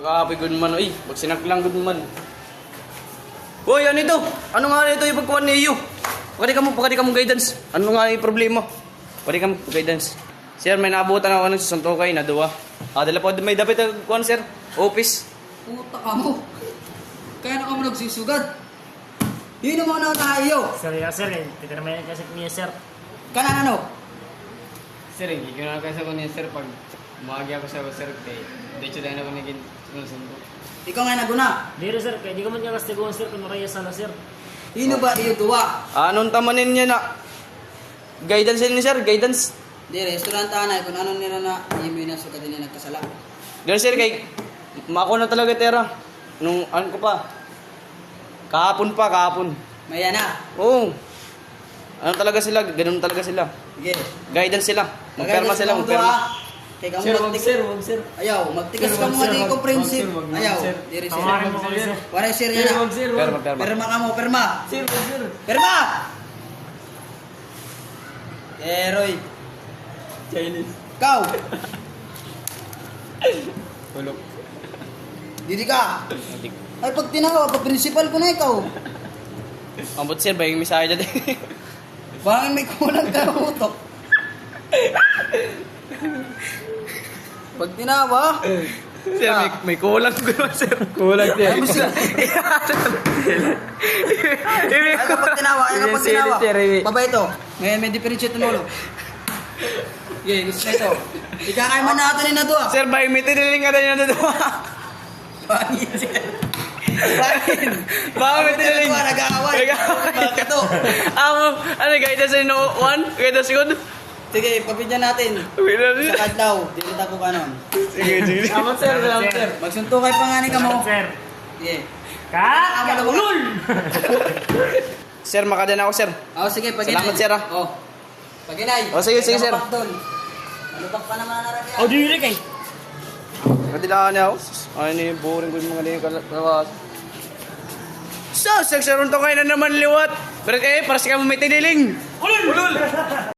Pag-aapoy good man, uy. Magsinak lang good man. Hoy, ano ito? Ano nga ito yung pagkuhan ni iyo? Pwede ka mo guidance. Ano nga yung problema? Pwede ka mo guidance. Sir, may naabutan ako ng susuntokay na duwa. Dala po, may dapat ang kuhan, sir. Office. Puta ka mo. Kaya na ka mo nagsusugad. Yun ang mga nakakaayo. Sir, sir, kita naman yan kasi niya, sir. Kanan ano? Sir, hindi ko na kasi ako niya, sir. Pag umagi ako sa sir, kay dito dahil ako naging sinusundo. Ikaw nga naguna. Dito, sir, kaya di ka man niya kastiguan, sir, kung makaya sana, sir. Yun ba iyo tuwa? Anong tamanin niya na? Guidance ni sir, guidance. Di restaurant anay kung ano nila na hindi na sugad nila nagkasala. Ganun sir, kay mako na talaga tera. Nung ano ko pa. Kahapon. Maya na. Oo. Ano talaga sila? Ganun talaga sila. Sige. Guidance sila. Magperma sila, magperma. Kaya wag sir. Ayaw, magtikas ka mga di comprehensive. Ayaw. Diri sir. Tawarin mo kami, sir. Wala sir yan na. Perma. Perma ka mo, perma. Sir, sir. Perma! Roy. Chinese. Kau. Tulog. Didi ka. Ay pag tinawa, pag principal ko na ikaw. Ambot sir, ba yung misaya dyan? Bangin may kulang ka ng utok. Pag tinawa, Sir, may kulang ko naman sir. Kulang sir. ay sir. Ay kapag tinawa, Baba ito. May differentiate ng ulo. Okay, gusto na ito. Ikakay man natin na doon. Sir, ba yung may tiniling ka tayo na dito? Bangin sir. Baka may tiniling. Nag-aaway. Bakit ito? Ano, guidance sa ino? 1? Guidance second? Sige, pabidyan natin. Sa kadlaw, dito ako kanon. Sige. Salamat, sir. Salamat, sir. Magsuntukay pa nga ni ka mo. Salamat, sir. Sige. Ulul! Sir, makadyan ako sir. Sige, paginay. Salamat, sir, ah. Oh. Paginay. Sige, sir. Malubak pa naman na rin. Oh, dili kay. Kadilaan niya ako. Ano yung boring ko yung mga kalawas. So, seksyon to kayo na naman liwat. Pero para sa kamo may tiniling. Ulul!